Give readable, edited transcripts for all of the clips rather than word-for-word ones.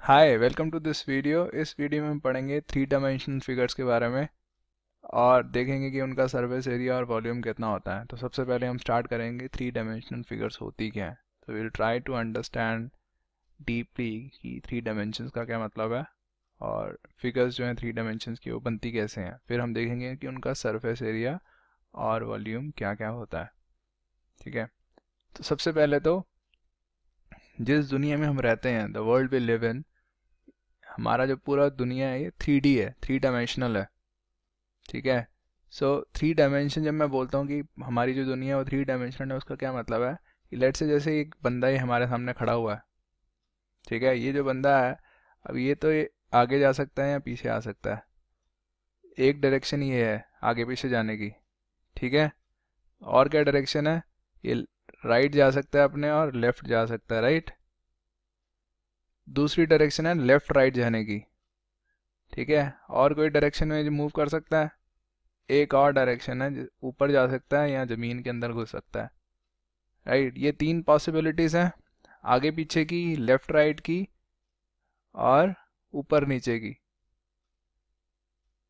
Hi welcome to this video. इस video में हम पढ़ेंगे थ्री डायमेंशनल फिगर्स के बारे में और देखेंगे कि उनका सरफेस एरिया और वॉल्यूम कितना होता है। तो सबसे पहले हम स्टार्ट करेंगे थ्री डायमेंशनल फिगर्स होती क्या है। तो will try to understand deeply कि थ्री डायमेंशंस का क्या मतलब है और फिगर्स जो हैं थ्री डायमेंशंस की वो बनती कैसे हैं। फिर हम देखेंगे कि उनका सरफेस एरिया और वॉल्यूम क्या क्या होता है। ठीक है, तो सबसे पहले तो जिस दुनिया में हम रहते हैं, the world we live in, हमारा जो पूरा दुनिया है ये 3D है, थ्री डायमेंशनल है। ठीक है, सो थ्री डायमेंशन जब मैं बोलता हूँ कि हमारी जो दुनिया है वो थ्री डायमेंशनल है, उसका क्या मतलब है कि लेट से जैसे एक बंदा ही हमारे सामने खड़ा हुआ है। ठीक है, ये जो बंदा है, अब ये आगे जा सकता है या पीछे आ सकता है। एक डायरेक्शन ये है आगे पीछे जाने की। ठीक है, और क्या डायरेक्शन है, ये राइट जा सकता है अपने और लेफ्ट जा सकता है, राइट। दूसरी डायरेक्शन है लेफ्ट राइट जाने की। ठीक है, और कोई डायरेक्शन में जो मूव कर सकता है, एक और डायरेक्शन है ऊपर जा सकता है या ज़मीन के अंदर घुस सकता है, राइट। ये तीन पॉसिबिलिटीज़ हैं, आगे पीछे की, लेफ़्ट राइट की और ऊपर नीचे की।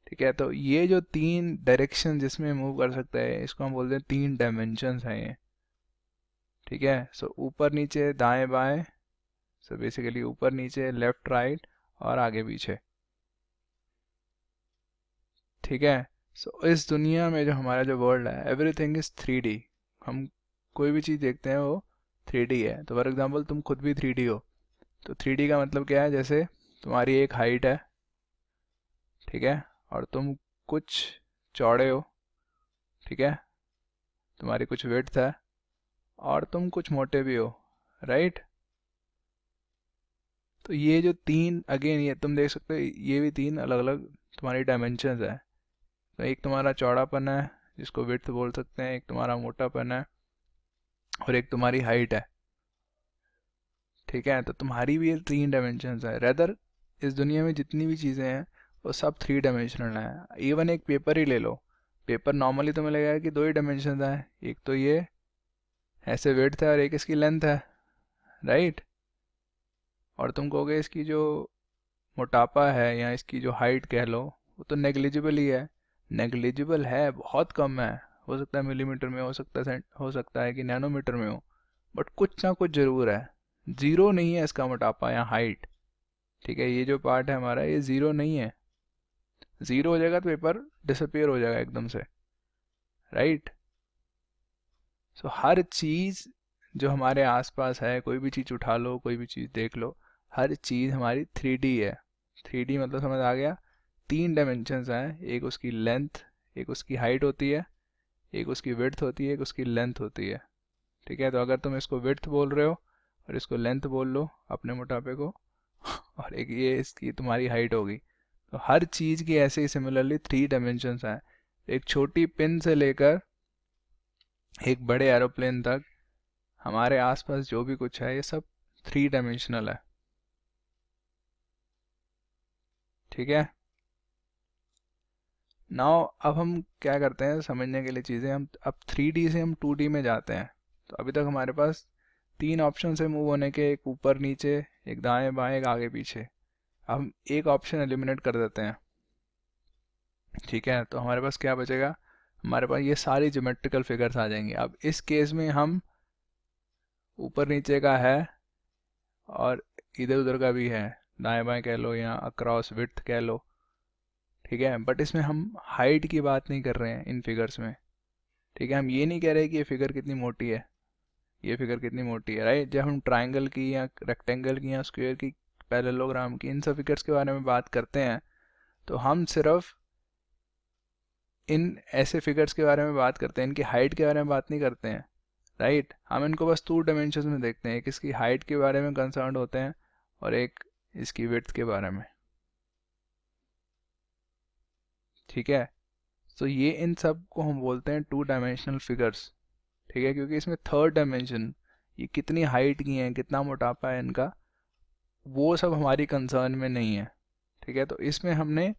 ठीक है, तो ये जो तीन डायरेक्शन जिसमें मूव कर सकता है इसको हम बोलते हैं तीन डायमेंशंस हैं ये। ठीक है, सो ऊपर नीचे दाएं बाएं, सो बेसिकली ऊपर नीचे लेफ़्ट राइट और आगे पीछे। ठीक है, सो इस दुनिया में जो हमारा जो वर्ल्ड है, एवरीथिंग इज़ 3D। हम कोई भी चीज़ देखते हैं वो 3D है। तो फॉर एग्जांपल तुम खुद भी 3D हो। तो 3D का मतलब क्या है, जैसे तुम्हारी एक हाइट है, ठीक है, और तुम कुछ चौड़े हो, ठीक है, तुम्हारी कुछ विड्थ है और तुम कुछ मोटे भी हो, राइट। तो ये जो तीन, अगेन ये तुम देख सकते हो, ये भी तीन अलग अलग तुम्हारी डायमेंशंस है। तो एक तुम्हारा चौड़ापन है जिसको विड्थ बोल सकते हैं, एक तुम्हारा मोटापन है और एक तुम्हारी हाइट है। ठीक है, तो तुम्हारी भी ये तीन डायमेंशंस है। रेदर इस दुनिया में जितनी भी चीज़ें हैं वो सब थ्री डायमेंशनल हैं। इवन एक पेपर ही ले लो, पेपर नॉर्मली तुम्हें लगेगा कि दो ही डायमेंशन हैं, एक तो ये ऐसे विड्थ है और एक इसकी लेंथ है, राइट। और तुम कहोगे इसकी जो मोटापा है या इसकी जो हाइट कह लो वो तो नेग्लिजिबल ही है। नेग्लिजिबल है, बहुत कम है, हो सकता है मिलीमीटर में, हो सकता है हो सकता है कि नैनोमीटर में हो, बट कुछ ना कुछ ज़रूर है। ज़ीरो नहीं है इसका मोटापा या हाइट। ठीक है, ये जो पार्ट है हमारा ये ज़ीरो नहीं है। ज़ीरो हो जाएगा तो पेपर डिसअपियर हो जाएगा एकदम से, राइट। सो हर चीज़ जो हमारे आसपास है, कोई भी चीज़ उठा लो, कोई भी चीज़ देख लो, हर चीज़ हमारी 3D है। 3D मतलब समझ आ गया, तीन डायमेंशंस हैं, एक उसकी लेंथ, एक उसकी हाइट होती है, एक उसकी विड्थ होती है, एक उसकी लेंथ होती है। ठीक है, तो अगर तुम इसको विड्थ बोल रहे हो और इसको लेंथ बोल लो अपने मोटापे को और एक ये इसकी तुम्हारी हाइट होगी। तो हर चीज़ की ऐसे ही सिमिलरली थ्री डायमेंशंस हैं। एक छोटी पिन से लेकर एक बड़े एरोप्लेन तक हमारे आसपास जो भी कुछ है ये सब थ्री डायमेंशनल है। ठीक है, नाउ अब हम क्या करते हैं समझने के लिए चीज़ें, हम अब 3D से हम 2D में जाते हैं। तो अभी तक हमारे पास तीन ऑप्शन है मूव होने के, एक ऊपर नीचे, एक दाएं बाएं, एक आगे पीछे। अब हम एक ऑप्शन एलिमिनेट कर देते हैं। ठीक है, तो हमारे पास क्या बचेगा, हमारे पास ये सारी ज्योमेट्रिकल फिगर्स आ जाएंगे। अब इस केस में हम ऊपर नीचे का है और इधर उधर का भी है, दाएं बाएं कह लो या अक्रॉस विड्थ कह लो। ठीक है, बट इसमें हम हाइट की बात नहीं कर रहे हैं इन फिगर्स में। ठीक है, हम ये नहीं कह रहे कि ये फिगर कितनी मोटी है, ये फिगर कितनी मोटी है, राइट। जब हम ट्राइंगल की या रेक्टेंगल की या स्क्वायर की, पैरेललोग्राम की, इन सब फिगर्स के बारे में बात करते हैं तो हम सिर्फ इन ऐसे फिगर्स के बारे में बात करते हैं, इनकी हाइट के बारे में बात नहीं करते हैं, राइट। हम इनको बस टू डायमेंशन में देखते हैं, एक इसकी हाइट के बारे में कंसर्न होते हैं और एक इसकी विड्थ के बारे में। ठीक है, तो ये इन सब को हम बोलते हैं टू डायमेंशनल फिगर्स। ठीक है, क्योंकि इसमें थर्ड डायमेंशन, ये कितनी हाइट की हैं, कितना मोटापा है इनका, वो सब हमारी कंसर्न में नहीं है। ठीक है, तो इसमें हमने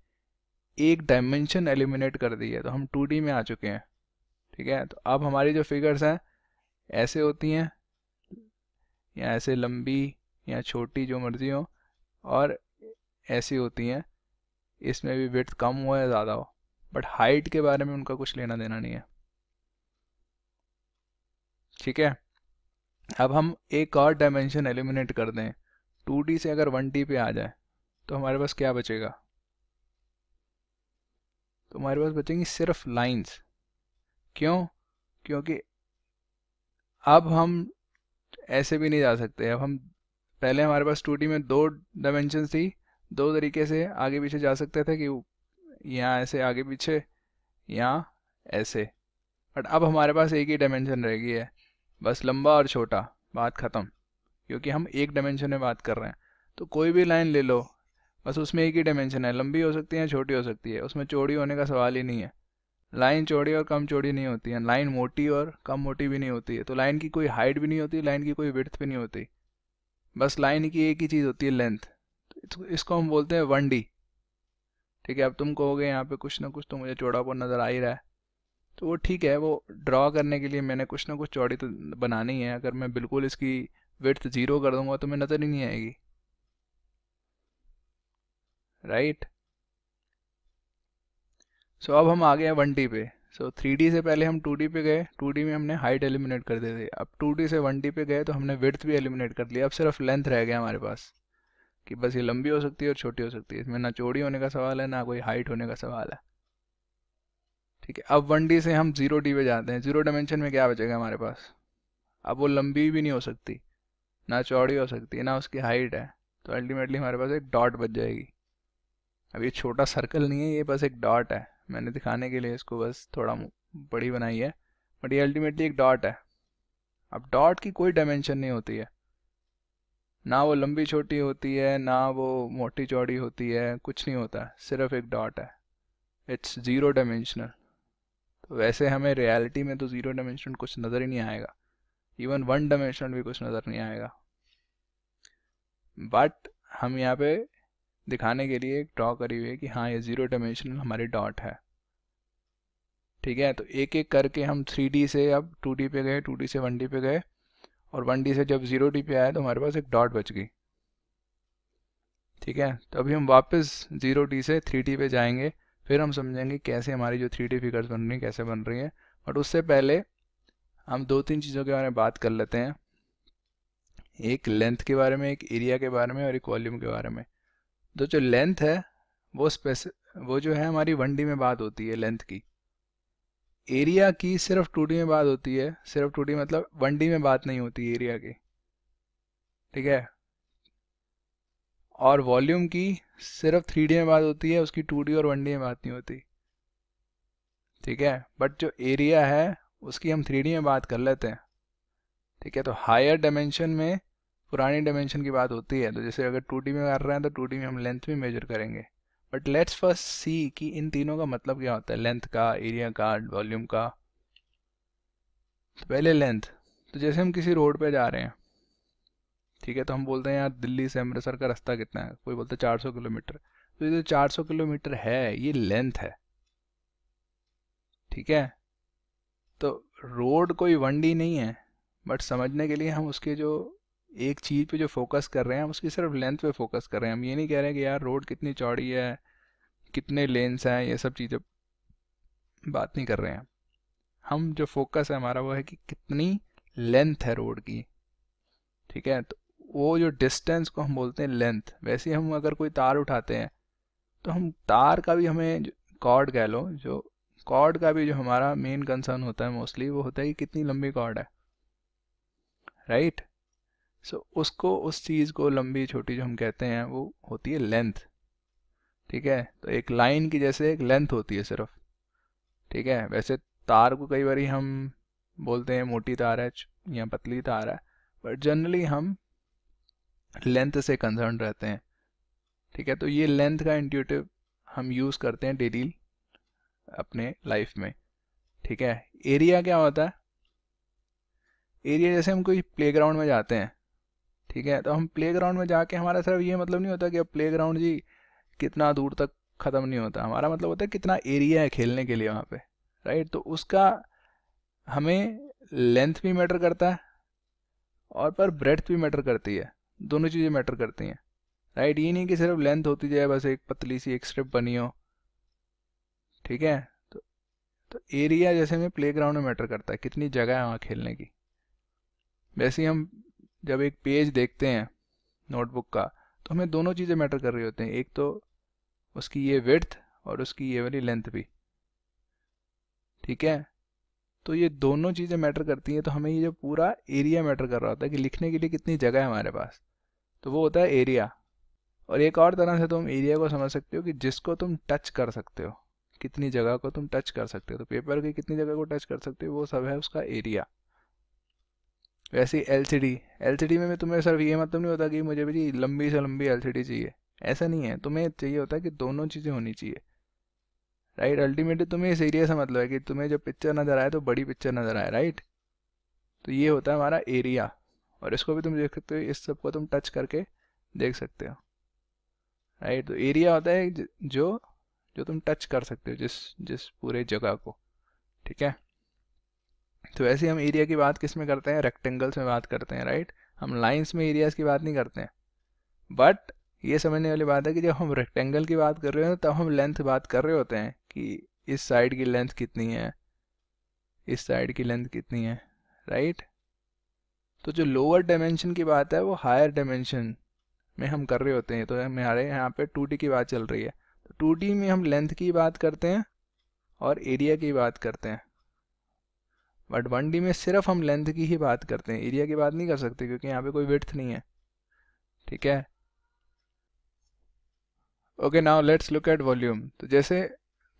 एक डायमेंशन एलिमिनेट कर दी है, तो हम 2D में आ चुके हैं। ठीक है, तो अब हमारी जो फिगर्स हैं ऐसे होती हैं या ऐसे लंबी या छोटी, जो मर्जी हो, और ऐसी होती हैं, इसमें भी विड्थ कम हो या ज़्यादा हो, बट हाइट के बारे में उनका कुछ लेना देना नहीं है। ठीक है, अब हम एक और डायमेंशन एलिमिनेट कर दें, 2D से अगर 1D पे आ जाए तो हमारे पास क्या बचेगा? तो हमारे पास बचेंगी सिर्फ लाइंस। क्यों? क्योंकि अब हम ऐसे भी नहीं जा सकते। अब हम पहले हमारे पास 2D में 2 डायमेंशन थी, 2 तरीके से आगे पीछे जा सकते थे कि यहाँ ऐसे आगे पीछे, यहाँ ऐसे। बट अब हमारे पास एक ही डायमेंशन रह गई है, बस लंबा और छोटा, बात ख़त्म। क्योंकि हम एक डायमेंशन में बात कर रहे हैं, तो कोई भी लाइन ले लो, बस उसमें एक ही डायमेंशन है, लंबी हो सकती है छोटी हो सकती है, उसमें चौड़ी होने का सवाल ही नहीं है। लाइन चौड़ी और कम चौड़ी नहीं होती है, लाइन मोटी और कम मोटी भी नहीं होती है, तो लाइन की कोई हाइट भी नहीं होती, लाइन की कोई विड्थ भी नहीं होती, बस लाइन की एक ही चीज़ होती है, लेंथ। तो इसको हम बोलते हैं 1D। ठीक है, अब तुम कहोगे यहाँ पे कुछ ना कुछ तो मुझे चौड़ापन नज़र आ ही रहा है, तो वो ठीक है, वो ड्रॉ करने के लिए मैंने कुछ ना कुछ चौड़ी तो बनानी है। अगर मैं बिल्कुल इसकी विड्थ 0 कर दूंगा तो मैं नज़र ही नहीं आएगी, राइट। सो अब हम आ गए हैं 1D पे। सो 3D से पहले हम 2D पे गए, 2D में हमने हाइट एलिमिनेट कर दी थी। अब 2D से 1D पे गए तो हमने विड्थ भी एलिमिनेट कर लिया, अब सिर्फ लेंथ रह गया हमारे पास, कि बस ये लंबी हो सकती है और छोटी हो सकती है, इसमें ना चौड़ी होने का सवाल है ना कोई हाइट होने का सवाल है। ठीक है, अब 1D से हम 0D पे जाते हैं। 0 डायमेंशन में क्या बचेगा हमारे पास? अब वो लंबी भी नहीं हो सकती, ना चौड़ी हो सकती है, ना उसकी हाइट है, तो अल्टीमेटली हमारे पास एक डॉट बच जाएगी। अब ये छोटा सर्कल नहीं है, ये बस एक डॉट है, मैंने दिखाने के लिए इसको बस थोड़ा बड़ी बनाई है, बट ये अल्टीमेटली एक डॉट है। अब डॉट की कोई डायमेंशन नहीं होती है, ना वो लंबी छोटी होती है, ना वो मोटी चौड़ी होती है, कुछ नहीं होता, सिर्फ एक डॉट है। It's 0 dimensional. तो वैसे हमें रियलिटी में तो 0 डायमेंशन कुछ नज़र ही नहीं आएगा, इवन 1 डायमेंशनल भी कुछ नज़र नहीं आएगा, बट हम यहाँ पे दिखाने के लिए एक ड्रॉ करी हुई है कि हाँ ये 0 डायमेंशनल हमारी डॉट है। ठीक है, तो एक एक करके हम 3D से अब 2D पे गए, 2D से 1D पे गए, और 1D से जब 0D पे आए तो हमारे पास एक डॉट बच गई। ठीक है, तो अभी हम वापस 0D से 3D पे जाएंगे, फिर हम समझेंगे कैसे हमारी जो 3D फिगर्स बन रही हैं कैसे बन रही हैं। बट उससे पहले हम 2-3 चीज़ों के बारे में बात कर लेते हैं, एक लेंथ के बारे में, एक एरिया के बारे में, और एक वॉल्यूम के बारे में। तो जो लेंथ है वो जो है हमारी 1D में बात होती है लेंथ की। एरिया की सिर्फ 2D में बात होती है, सिर्फ 2D मतलब 1D में बात नहीं होती एरिया की। ठीक है, और वॉल्यूम की सिर्फ 3D में बात होती है, उसकी 2D और 1D में बात नहीं होती। ठीक है, बट जो एरिया है उसकी हम 3D में बात कर लेते हैं। ठीक है, तो हायर डायमेंशन में पुरानी डायमेंशन की बात होती है, तो जैसे अगर 2D में कर रहे हैं तो 2D में हम लेंथ भी मेजर करेंगे। बट लेट्स फर्स्ट सी कि इन तीनों का मतलब क्या होता है, लेंथ का, एरिया का, वॉल्यूम का। तो पहले लेंथ, तो जैसे हम किसी रोड पे जा रहे हैं, ठीक है, तो हम बोलते हैं यार दिल्ली से अमृतसर का रास्ता कितना है, कोई बोलता है 400 किलोमीटर, तो ये जो 400 किलोमीटर है ये लेंथ है। ठीक है, तो रोड कोई 1D नहीं है, बट समझने के लिए हम उसके जो एक चीज़ पे जो फोकस कर रहे हैं हम उसकी सिर्फ लेंथ पे फोकस कर रहे हैं। हम ये नहीं कह रहे हैं कि यार रोड कितनी चौड़ी है, कितने लेन्स हैं, ये सब चीज़ें बात नहीं कर रहे हैं। हम जो फोकस है हमारा वो है कि कितनी लेंथ है रोड की। ठीक है, तो वो जो डिस्टेंस को हम बोलते हैं लेंथ। वैसे ही हम अगर कोई तार उठाते हैं तो हम तार का भी, हमें कॉर्ड कह लो, जो कॉर्ड का भी जो हमारा मेन कंसर्न होता है मोस्टली वो होता है कि कितनी लंबी कॉर्ड है, राइट। सो उसको, उस चीज़ को लंबी छोटी जो हम कहते हैं वो होती है लेंथ। ठीक है, तो एक लाइन की जैसे एक लेंथ होती है सिर्फ। ठीक है, वैसे तार को कई बार हम बोलते हैं मोटी तार है या पतली तार है, बट जनरली हम लेंथ से कंसर्न रहते हैं। ठीक है, तो ये लेंथ का इंट्यूटिव हम यूज़ करते हैं डेली अपने लाइफ में। ठीक है, एरिया क्या होता है? एरिया जैसे हम कोई प्लेग्राउंड में जाते हैं, ठीक है, तो हम प्लेग्राउंड में जाके हमारा सिर्फ ये मतलब नहीं होता कि अब प्लेग्राउंड जी कितना दूर तक ख़त्म नहीं होता, हमारा मतलब होता है कितना एरिया है खेलने के लिए वहाँ पे, राइट। तो उसका हमें लेंथ भी मैटर करता है और पर ब्रेड्थ भी मैटर करती है, दोनों चीज़ें मैटर करती हैं, राइट। ये नहीं कि सिर्फ लेंथ होती जाए, बस एक पतली सी एक स्ट्रिप बनी हो, ठीक है। तो तो एरिया जैसे में प्लेग्राउंड में मैटर करता है, कितनी जगह है वहाँ खेलने की। वैसे ही हम जब एक पेज देखते हैं नोटबुक का, तो हमें दोनों चीज़ें मैटर कर रही होती हैं, एक तो उसकी ये विड्थ और उसकी ये वाली लेंथ भी, ठीक है। तो ये दोनों चीज़ें मैटर करती हैं, तो हमें ये जो पूरा एरिया मैटर कर रहा होता है कि लिखने के लिए कितनी जगह है हमारे पास, तो वो होता है एरिया। और एक और तरह से तुम एरिया को समझ सकते हो कि जिसको तुम टच कर सकते हो, कितनी जगह को तुम टच कर सकते हो, तो पेपर की कितनी जगह को टच कर सकते हो वो सब है उसका एरिया। वैसे ही एलसीडी, एलसीडी में तुम्हें सिर्फ ये मतलब नहीं होता कि मुझे भी लंबी से लंबी एलसीडी चाहिए, ऐसा नहीं है। तुम्हें चाहिए होता है कि दोनों चीज़ें होनी चाहिए, राइट। अल्टीमेटली तुम्हें इस एरिया से मतलब है कि तुम्हें जब पिक्चर नज़र आए तो बड़ी पिक्चर नज़र आए, राइट। तो ये होता है हमारा एरिया। और इसको भी तुम देख सकते हो, इस सब को तुम टच करके देख सकते हो, राइट। तो एरिया होता है जो जो तुम टच कर सकते हो, जिस जिस पूरे जगह को, ठीक है। तो ऐसे हम एरिया की बात किस में करते हैं, रेक्टेंगल्स में बात करते हैं, राइट। हम लाइंस में एरियाज की बात नहीं करते हैं। बट ये समझने वाली बात है कि जब हम रेक्टेंगल की बात कर रहे हो तब हम लेंथ बात कर रहे होते हैं कि इस साइड की लेंथ कितनी है, इस साइड की लेंथ कितनी है, राइट। तो जो लोअर डायमेंशन की बात है वो हायर डायमेंशन में हम कर रहे होते हैं। तो हमारे यहाँ पे 2D की बात चल रही है, तो 2D में हम लेंथ की बात करते हैं और एरिया की बात करते हैं। बट 1D में सिर्फ हम लेंथ की ही बात करते हैं, एरिया की बात नहीं कर सकते क्योंकि यहाँ पे कोई विड्थ नहीं है, ठीक है। Okay, now let's look at volume. तो जैसे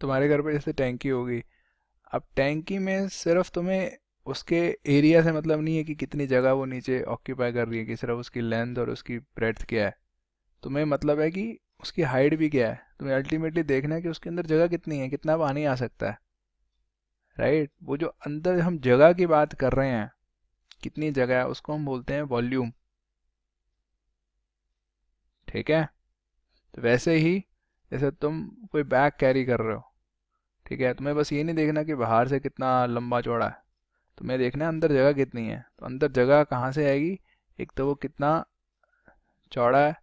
तुम्हारे घर पे जैसे टैंकी होगी, अब टैंकी में सिर्फ तुम्हें उसके एरिया से मतलब नहीं है कि कितनी जगह वो नीचे ऑक्यूपाई कर रही है, कि सिर्फ उसकी लेंथ और उसकी ब्रेड्थ क्या है। तुम्हें मतलब है कि उसकी हाइट भी क्या है। तुम्हें अल्टीमेटली देखना है कि उसके अंदर जगह कितनी है, कितना पानी आ सकता है, राइट। वो जो अंदर हम जगह की बात कर रहे हैं, कितनी जगह है, उसको हम बोलते हैं वॉल्यूम, ठीक है। तो वैसे ही जैसे तुम कोई बैग कैरी कर रहे हो, ठीक है, तुम्हें बस ये नहीं देखना कि बाहर से कितना लंबा चौड़ा है, तुम्हें देखना है अंदर जगह कितनी है। तो अंदर जगह कहाँ से आएगी, एक तो वो कितना चौड़ा है,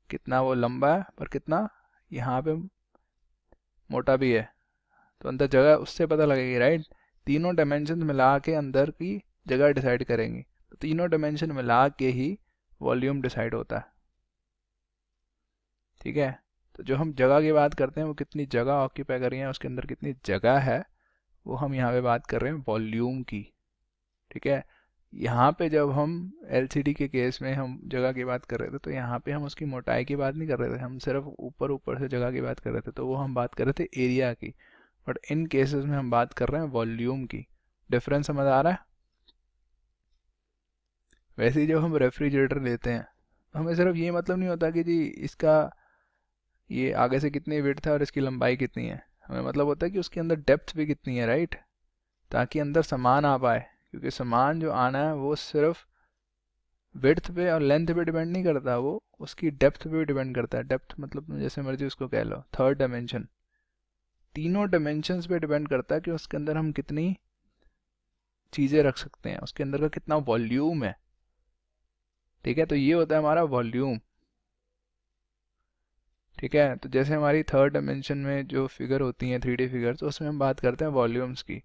कितना वो लंबा है, और कितना यहाँ पे मोटा भी है, तो अंदर जगह उससे पता लगेगी, राइट। तीनों डायमेंशन मिला के अंदर की जगह डिसाइड करेंगी, तो तीनों डायमेंशन मिला के ही वॉल्यूम डिसाइड होता है, ठीक है। तो जो हम जगह की बात करते हैं वो कितनी जगह ऑक्यूपाई कर रही है, उसके अंदर कितनी जगह है, वो हम यहाँ पे बात कर रहे हैं वॉल्यूम की, ठीक है। यहाँ पे जब हम एलसीडी के केस में हम जगह की बात कर रहे थे, तो यहाँ पे हम उसकी मोटाई की बात नहीं कर रहे थे, हम सिर्फ ऊपर ऊपर से जगह की बात कर रहे थे, तो वो हम बात कर रहे थे एरिया की। बट इन केसेस में हम बात कर रहे हैं वॉल्यूम की। डिफरेंस समझ आ रहा है। वैसे ही जब हम रेफ्रिजरेटर लेते हैं, तो हमें सिर्फ ये मतलब नहीं होता कि जी इसका ये आगे से कितनी विड्थ है और इसकी लंबाई कितनी है, हमें मतलब होता है कि उसके अंदर डेप्थ भी कितनी है, राइट, ताकि अंदर सामान आ पाए। क्योंकि सामान जो आना है वो सिर्फ विड्थ पे और लेंथ पे डिपेंड नहीं करता, वो उसकी डेप्थ पे भी डिपेंड करता है। डेप्थ मतलब तुम जैसे मर्जी उसको कह लो, थर्ड डायमेंशन। तीनों डायमेंशंस पे डिपेंड करता है कि उसके अंदर हम कितनी चीज़ें रख सकते हैं, उसके अंदर का कितना वॉल्यूम है, ठीक है। तो ये होता है हमारा वॉल्यूम, ठीक है। तो जैसे हमारी थर्ड डायमेंशन में जो फिगर होती हैं 3D फिगर, तो उसमें हम बात करते हैं वॉल्यूम्स की।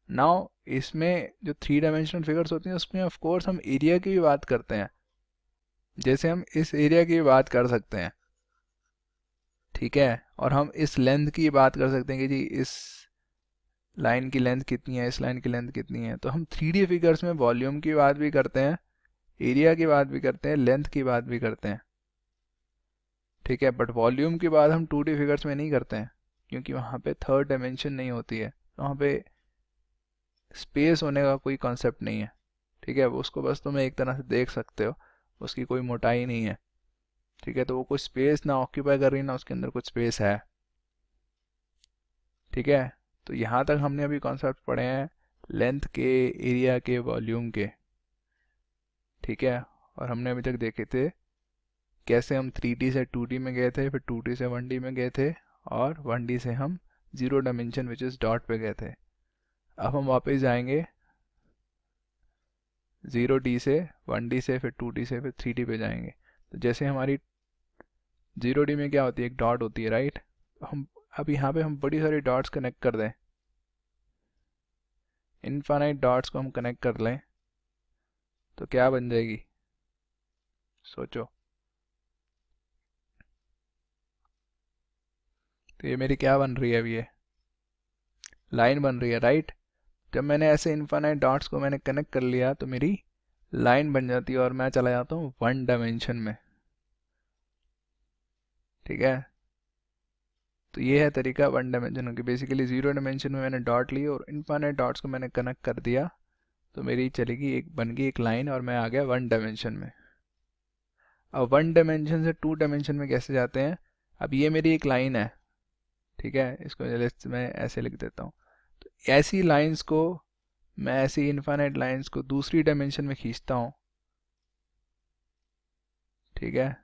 नाउ इसमें जो 3 डायमेंशनल फिगर्स होती हैं उसमें ऑफ कोर्स हम एरिया की भी बात करते हैं, जैसे हम इस एरिया की भी बात कर सकते हैं, ठीक है। और हम इस लेंथ की बात कर सकते हैं कि जी इस लाइन की लेंथ कितनी है, इस लाइन की लेंथ कितनी है। तो हम 3D फिगर्स में वॉल्यूम की बात भी करते हैं, एरिया की बात भी करते हैं, लेंथ की बात भी करते हैं, ठीक है। बट वॉल्यूम की बात हम 2D फिगर्स में नहीं करते हैं, क्योंकि वहाँ पे थर्ड डायमेंशन नहीं होती है, तो वहाँ पे स्पेस होने का कोई कॉन्सेप्ट नहीं है, ठीक है। वो उसको बस तुम एक तरह से देख सकते हो, उसकी कोई मोटाई नहीं है, ठीक है। तो वो कोई स्पेस ना ऑक्यूपाई कर रही ना उसके अंदर कुछ स्पेस है, ठीक है। तो यहाँ तक हमने अभी कॉन्सेप्ट पढ़े हैं लेंथ के, एरिया के, वॉल्यूम के, ठीक है। और हमने अभी तक देखे थे कैसे हम 3D से 2D में गए थे, फिर 2D से 1D में गए थे, और 1D से हम 0 डायमेंशन विच इज़ डॉट पे गए थे। अब हम वापस जाएंगे 0D से 1D से, फिर 2D से, फिर 3D पे जाएंगे। तो जैसे हमारी 0D में क्या होती है, एक डॉट होती है, राइट। हम अब यहाँ पे हम बड़ी सारी डॉट्स कनेक्ट कर दें, इनफाइनाइट डॉट्स को हम कनेक्ट कर लें, तो क्या बन जाएगी, सोचो। तो ये मेरी क्या बन रही है, अभी ये लाइन बन रही है, राइट। जब मैंने ऐसे इनफाइनाइट डॉट्स को मैंने कनेक्ट कर लिया तो मेरी लाइन बन जाती है और मैं चला जाता हूँ 1 डायमेंशन में, ठीक है। तो ये है तरीका 1 डायमेंशन की। बेसिकली 0 डायमेंशन में मैंने डॉट ली और इनफाइनाइट डॉट्स को मैंने कनेक्ट कर दिया, तो मेरी चलेगी एक, बन गई एक लाइन और मैं आ गया 1 डायमेंशन में। अब 1 डायमेंशन से 2 डायमेंशन में कैसे जाते हैं, अब ये मेरी एक लाइन है, ठीक है, इसको मैं ऐसे लिख देता हूँ। तो ऐसी लाइंस को मैं, ऐसी इनफाइनाइट लाइंस को दूसरी डायमेंशन में खींचता हूँ, ठीक है।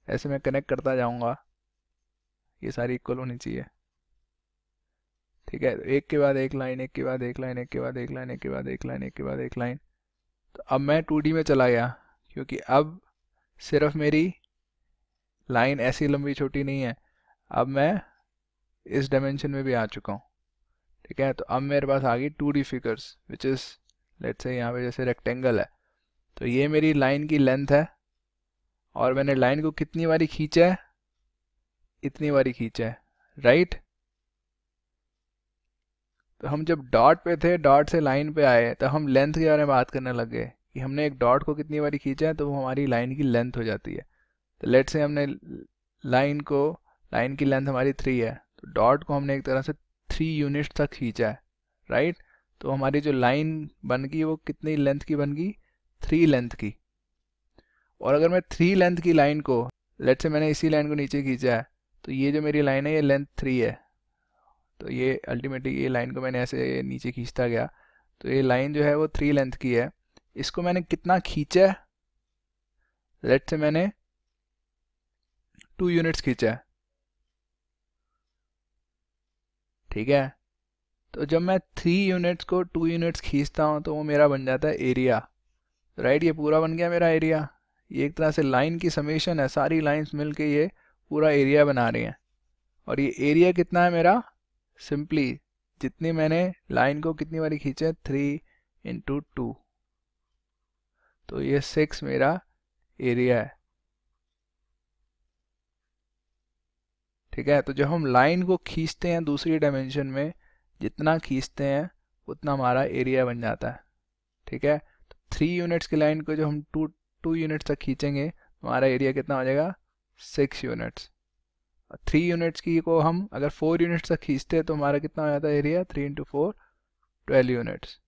ऐसे मैं कनेक्ट करता जाऊंगा, ये सारी इक्वल होनी चाहिए, ठीक है। तो एक के बाद एक लाइन, एक के बाद एक लाइन, एक के बाद एक लाइन, एक के बाद एक लाइन, एक के बाद एक लाइन। तो अब मैं 2D में चला गया, क्योंकि अब सिर्फ मेरी लाइन ऐसी लंबी छोटी नहीं है, अब मैं इस डायमेंशन में भी आ चुका हूँ, ठीक है। तो अब मेरे पास आ गई 2D figures which is, let's say यहाँ पे जैसे रेक्टेंगल है, तो ये मेरी लाइन की लेंथ है और मैंने लाइन को कितनी बारी खींचा है, इतनी बारी खींचा है, राइट। तो हम जब डॉट पे थे, डॉट से लाइन पे आए, तो हम लेंथ के बारे में बात करने लग गए कि हमने एक डॉट को कितनी बारी खींचा है तो वो हमारी लाइन की लेंथ हो जाती है। तो लेट्स से हमने लाइन को, लाइन की लेंथ हमारी 3 है, तो डॉट को हमने एक तरह से 3 यूनिट्स तक खींचा है, राइट। तो हमारी जो लाइन बन गई वो कितनी लेंथ की बन गई, 3 लेंथ की। और अगर मैं 3 लेंथ की लाइन को, लेट्स से मैंने इसी लाइन को नीचे खींचा है, तो ये जो मेरी लाइन है ये लेंथ 3 है। तो ये अल्टीमेटली ये लाइन को मैंने ऐसे नीचे खींचता गया, तो ये लाइन जो है वो 3 लेंथ की है। इसको मैंने कितना खींचा है, लेट्स से मैंने 2 यूनिट्स खींचा है, ठीक है। तो जब मैं 3 यूनिट्स को 2 यूनिट्स खींचता हूँ तो वो मेरा बन जाता है एरिया, राइट। ये पूरा बन गया मेरा एरिया। ये एक तरह से लाइन की समेशन है, सारी लाइंस मिलके ये पूरा एरिया बना रही हैं। और ये एरिया कितना है मेरा, सिंपली जितनी मैंने लाइन को कितनी बारी खींचा है, 3 × 2, तो ये 6 मेरा एरिया है, ठीक है। तो जब हम लाइन को खींचते हैं दूसरी डायमेंशन में, जितना खींचते हैं उतना हमारा एरिया बन जाता है, ठीक है। तो 3 यूनिट्स की लाइन को जो हम 2 यूनिट्स तक खींचेंगे तो हमारा एरिया कितना हो जाएगा, 6 यूनिट्स। 3 यूनिट्स की को हम अगर 4 यूनिट्स तक खींचते हैं तो हमारा कितना हो जाता है एरिया, 3 × 4 12 यूनिट्स,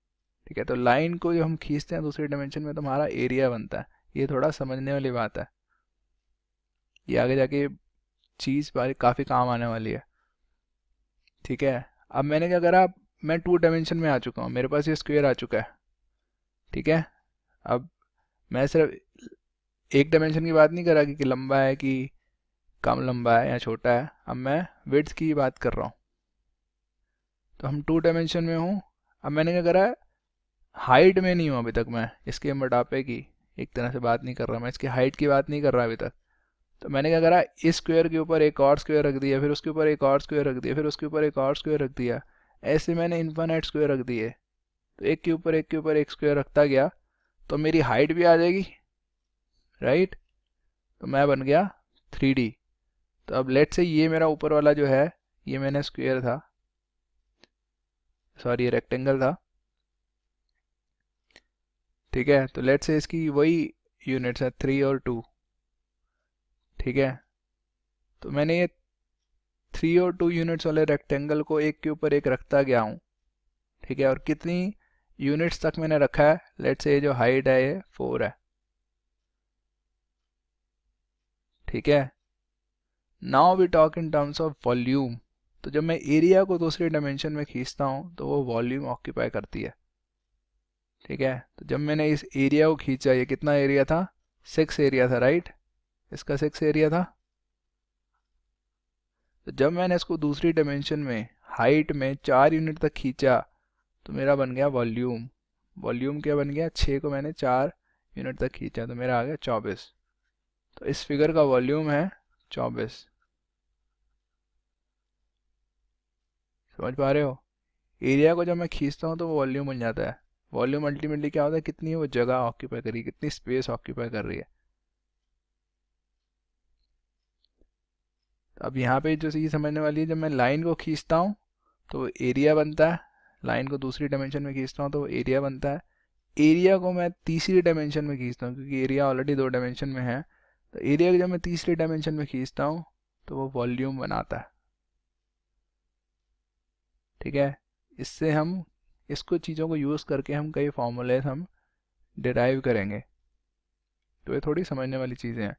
ठीक है। तो लाइन को जो हम खींचते हैं दूसरी डायमेंशन में तो हमारा एरिया बनता है। ये थोड़ा समझने वाली बात है, ये आगे जाके चीज़ काफ़ी काम आने वाली है, ठीक है। अब मैंने क्या करा, मैं 2 डायमेंशन में आ चुका हूँ, मेरे पास ये स्क्वायर आ चुका है, ठीक है। अब मैं सिर्फ एक डायमेंशन की बात नहीं कर रहा कि लंबा है कि कम लंबा है या छोटा है, अब मैं विड्थ की बात कर रहा हूँ। तो हम 2 डायमेंशन में हूँ। अब मैंने क्या करा, हाइट में नहीं हूँ अभी तक, मैं इसके मोटापे की एक तरह से बात नहीं कर रहा, मैं इसकी हाइट की बात नहीं कर रहा अभी तक। तो मैंने क्या करा, इस स्क्वायर के ऊपर एक और स्क्वायर रख दिया, फिर उसके ऊपर एक और स्क्वायर रख दिया, फिर उसके ऊपर एक और स्क्वायर रख दिया, ऐसे मैंने इन्फाइनाइट स्क्वायर रख दिए। तो एक के ऊपर एक के ऊपर एक स्क्वायर रखता गया तो मेरी हाइट भी आ जाएगी, राइट। तो मैं बन गया 3D। तो अब लेट से ये मेरा ऊपर वाला जो है, ये मैंने स्क्वायर था, सॉरी ये रेक्टेंगल था, ठीक है। तो लेट से इसकी वही यूनिट्स है 3 और 2, ठीक है। तो मैंने ये 3 और 2 यूनिट्स वाले रेक्टेंगल को एक के ऊपर एक रखता गया हूँ, ठीक है। और कितनी यूनिट्स तक मैंने रखा है, लेट से ये जो हाइट है ये 4 है, ठीक है। Now we talk in terms of volume. तो जब मैं एरिया को दूसरी डायमेंशन में खींचता हूँ तो वो वॉल्यूम ऑक्यूपाई करती है, ठीक है। तो जब मैंने इस एरिया को खींचा, ये कितना एरिया था, 6 एरिया था, राइट। इसका 6 एरिया था। तो जब मैंने इसको दूसरी डायमेंशन में हाइट में 4 यूनिट तक खींचा तो मेरा बन गया वॉल्यूम। वॉल्यूम क्या बन गया, 6 को मैंने 4 यूनिट तक खींचा तो मेरा आ गया 24। तो इस फिगर का वॉल्यूम है 24। समझ पा रहे हो? एरिया को जब मैं खींचता हूँ तो वो वॉल्यूम बन जाता है। वॉल्यूम अल्टीमेटली क्या होता है, कितनी है वो जगह ऑक्यूपाई कर रही है, कितनी स्पेस ऑक्यूपाई कर रही है। तो अब यहाँ पे जो चीज़ समझने वाली है, जब मैं लाइन को खींचता हूँ तो एरिया बनता है, लाइन को दूसरी डायमेंशन में खींचता हूँ तो वो एरिया बनता है। एरिया को मैं तीसरी डायमेंशन में खींचता हूँ क्योंकि एरिया ऑलरेडी 2 डायमेंशन में है, तो एरिया को जब मैं तीसरी डायमेंशन में खींचता हूँ तो वो वॉल्यूम बनाता है। ठीक है, इससे हम इसको चीज़ों को यूज़ करके हम कई फॉर्मूले हम डिराइव करेंगे। तो ये थोड़ी समझने वाली चीज़ें हैं।